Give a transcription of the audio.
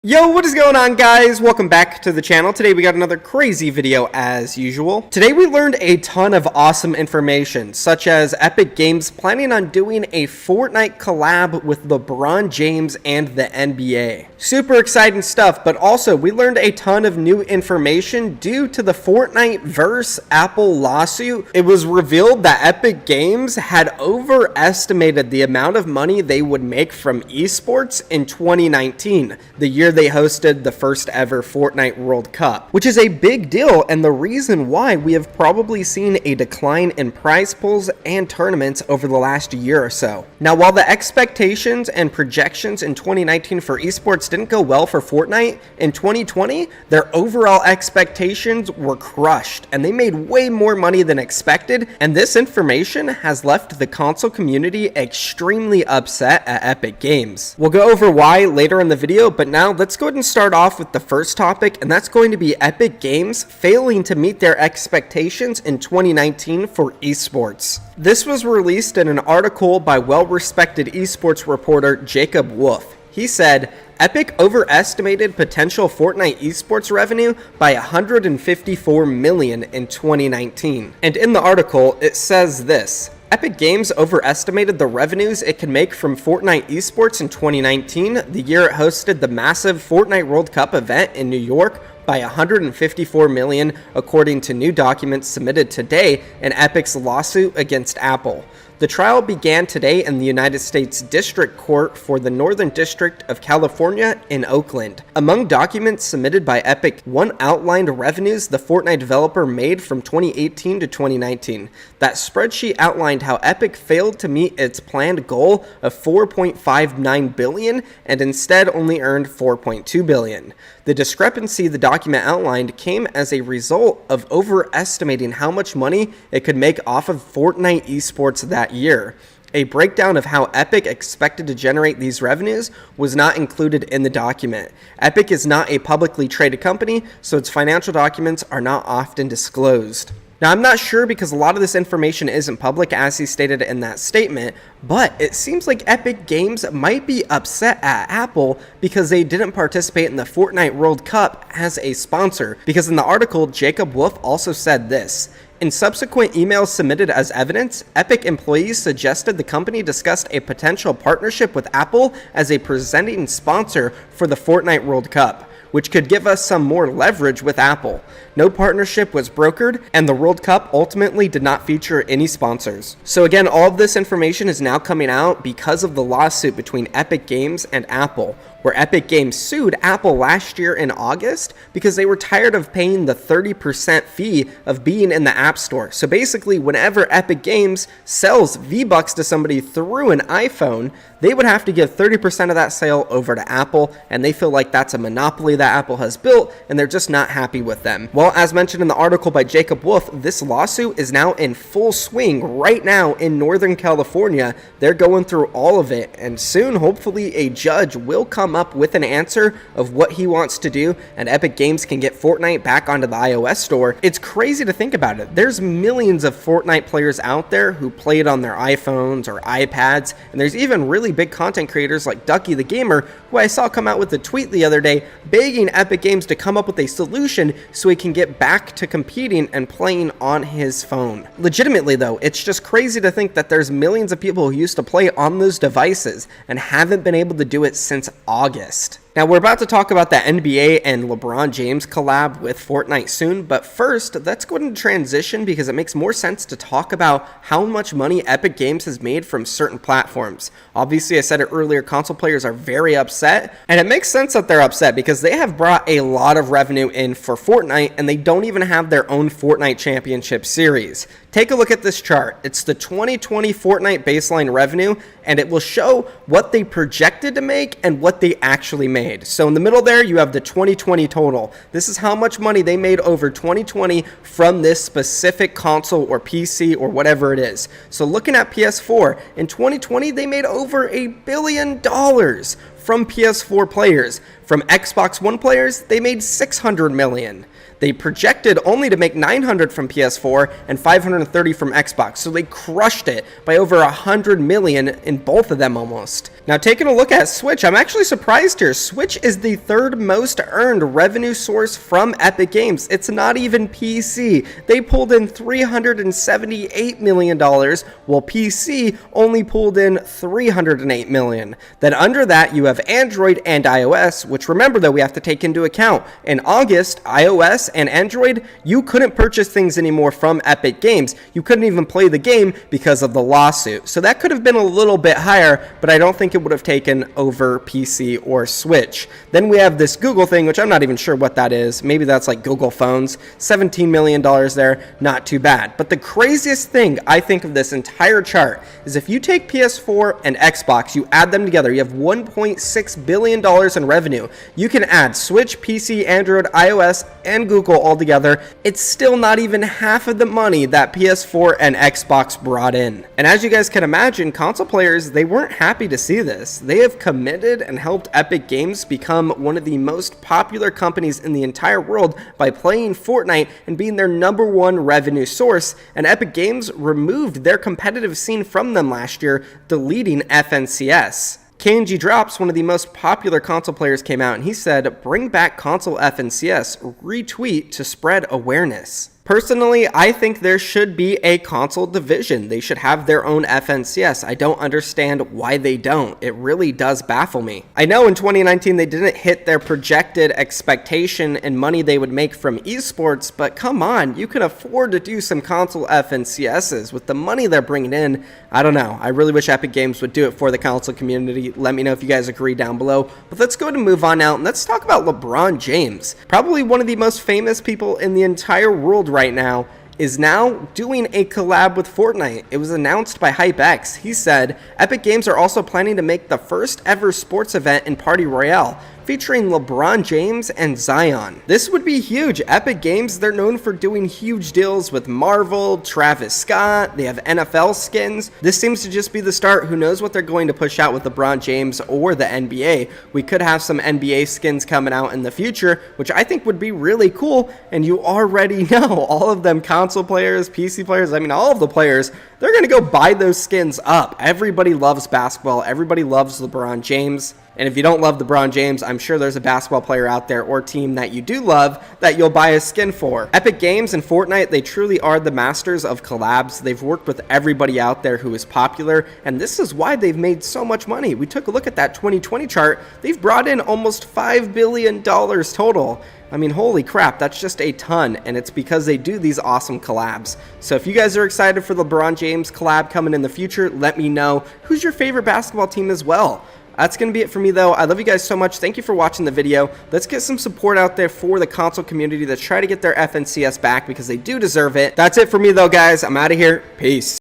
Yo, what is going on, guys? Welcome back to the channel. Today we got another crazy video as usual. Today we learned a ton of awesome information, such as Epic Games planning on doing a Fortnite collab with LeBron James and the NBA. Super exciting stuff, but also we learned a ton of new information due to the Fortnite vs. Apple lawsuit. It was revealed that Epic Games had overestimated the amount of money they would make from esports in 2019, the year they hosted the first ever Fortnite World Cup, which is a big deal and the reason why we have probably seen a decline in prize pools and tournaments over the last year or so. Now, while the expectations and projections in 2019 for esports didn't go well for Fortnite, in 2020, their overall expectations were crushed and they made way more money than expected, and this information has left the console community extremely upset at Epic Games. We'll go over why later in the video, but now let's go ahead and start off with the first topic, and that's going to be Epic Games failing to meet their expectations in 2019 for esports. This was released in an article by well-respected esports reporter Jacob Wolf. He said, Epic overestimated potential Fortnite esports revenue by $154 million in 2019. And in the article, it says this: Epic Games overestimated the revenues it could make from Fortnite Esports in 2019, the year it hosted the massive Fortnite World Cup event in New York, by $154 million, according to new documents submitted today in Epic's lawsuit against Apple. The trial began today in the United States District Court for the Northern District of California in Oakland. Among documents submitted by Epic, one outlined revenues the Fortnite developer made from 2018 to 2019. That spreadsheet outlined how Epic failed to meet its planned goal of $4.59 billion and instead only earned $4.2 billion. The discrepancy the document outlined came as a result of overestimating how much money it could make off of Fortnite esports that year. A breakdown of how Epic expected to generate these revenues was not included in the document. Epic is not a publicly traded company, so its financial documents are not often disclosed. Now, I'm not sure because a lot of this information isn't public, as he stated in that statement, but it seems like Epic Games might be upset at Apple because they didn't participate in the Fortnite World Cup as a sponsor. Because in the article, Jacob Wolf also said this: in subsequent emails submitted as evidence, Epic employees suggested the company discussed a potential partnership with Apple as a presenting sponsor for the Fortnite World Cup, which could give us some more leverage with Apple. No partnership was brokered, and the World Cup ultimately did not feature any sponsors. So again, all of this information is now coming out because of the lawsuit between Epic Games and Apple, where Epic Games sued Apple last year in August because they were tired of paying the 30% fee of being in the App Store. So basically, whenever Epic Games sells V-Bucks to somebody through an iPhone, they would have to give 30% of that sale over to Apple, and they feel like that's a monopoly that Apple has built, and they're just not happy with them. Well, as mentioned in the article by Jacob Wolf, this lawsuit is now in full swing right now in Northern California. They're going through all of it, and soon, hopefully, a judge will come up with an answer of what he wants to do, and Epic Games can get Fortnite back onto the iOS store. It's crazy to think about it. There's millions of Fortnite players out there who play it on their iPhones or iPads, and there's even really big content creators like Ducky the Gamer, who I saw come out with a tweet the other day begging Epic Games to come up with a solution so he can get back to competing and playing on his phone. Legitimately though, it's just crazy to think that there's millions of people who used to play on those devices and haven't been able to do it since August. Now, we're about to talk about the NBA and LeBron James collab with Fortnite soon, but first, let's go into transition because it makes more sense to talk about how much money Epic Games has made from certain platforms. Obviously, I said it earlier, console players are very upset, and it makes sense that they're upset because they have brought a lot of revenue in for Fortnite, and they don't even have their own Fortnite Championship Series. Take a look at this chart. It's the 2020 Fortnite baseline revenue, and it will show what they projected to make and what they actually made. So in the middle there, you have the 2020 total. This is how much money they made over 2020 from this specific console or PC or whatever it is. So looking at PS4, in 2020, they made over $1 billion from PS4 players. From Xbox One players, they made 600 million. They projected only to make 900 from PS4 and 530 from Xbox, so they crushed it by over 100 million in both of them almost. Now taking a look at Switch, I'm actually surprised here. Switch is the third most earned revenue source from Epic Games. It's not even PC. They pulled in $378 million, while PC only pulled in $308 million. Then under that, you have Android and iOS, which remember though, we have to take into account. In August, iOS and Android, you couldn't purchase things anymore from Epic Games. You couldn't even play the game because of the lawsuit. So that could have been a little bit higher, but I don't think it would have taken over PC or Switch. Then we have this Google thing, which I'm not even sure what that is. Maybe that's like Google phones. $17 million there, not too bad. But the craziest thing I think of this entire chart is if you take PS4 and Xbox, you add them together, you have $1.6 billion in revenue. You can add Switch, PC, Android, iOS, and Google all together. It's still not even half of the money that PS4 and Xbox brought in. And as you guys can imagine, console players, they weren't happy to see this. They have committed and helped Epic Games become one of the most popular companies in the entire world by playing Fortnite and being their #1 revenue source, and Epic Games removed their competitive scene from them last year, deleting FNCS. KNG Drops, one of the most popular console players, came out and he said, "Bring back console FNCS, retweet to spread awareness." Personally, I think there should be a console division. They should have their own FNCS. I don't understand why they don't. It really does baffle me. I know in 2019 they didn't hit their projected expectation and money they would make from esports, but come on, you can afford to do some console FNCSs with the money they're bringing in. I don't know. I really wish Epic Games would do it for the console community. Let me know if you guys agree down below. But let's go ahead and move on out and let's talk about LeBron James. Probably one of the most famous people in the entire world right now is now doing a collab with Fortnite. It was announced by HypeX. He said, Epic Games are also planning to make the first ever sports event in Party Royale, featuring LeBron James and Zion. This would be huge. Epic Games, they're known for doing huge deals with Marvel, Travis Scott, they have NFL skins. This seems to just be the start. Who knows what they're going to push out with LeBron James or the NBA. We could have some NBA skins coming out in the future, which I think would be really cool, and you already know all of them console players, PC players, I mean all of the players, they're going to go buy those skins up. Everybody loves basketball. Everybody loves LeBron James. And if you don't love LeBron James, I'm sure there's a basketball player out there or team that you do love that you'll buy a skin for. Epic Games and Fortnite, they truly are the masters of collabs. They've worked with everybody out there who is popular, and this is why they've made so much money. We took a look at that 2020 chart. They've brought in almost $5 billion total. I mean, holy crap, that's just a ton, and it's because they do these awesome collabs. So if you guys are excited for the LeBron James collab coming in the future, let me know. Who's your favorite basketball team as well? That's going to be it for me, though. I love you guys so much. Thank you for watching the video. Let's get some support out there for the console community. Let's try to get their FNCS back because they do deserve it. That's it for me, though, guys. I'm out of here. Peace.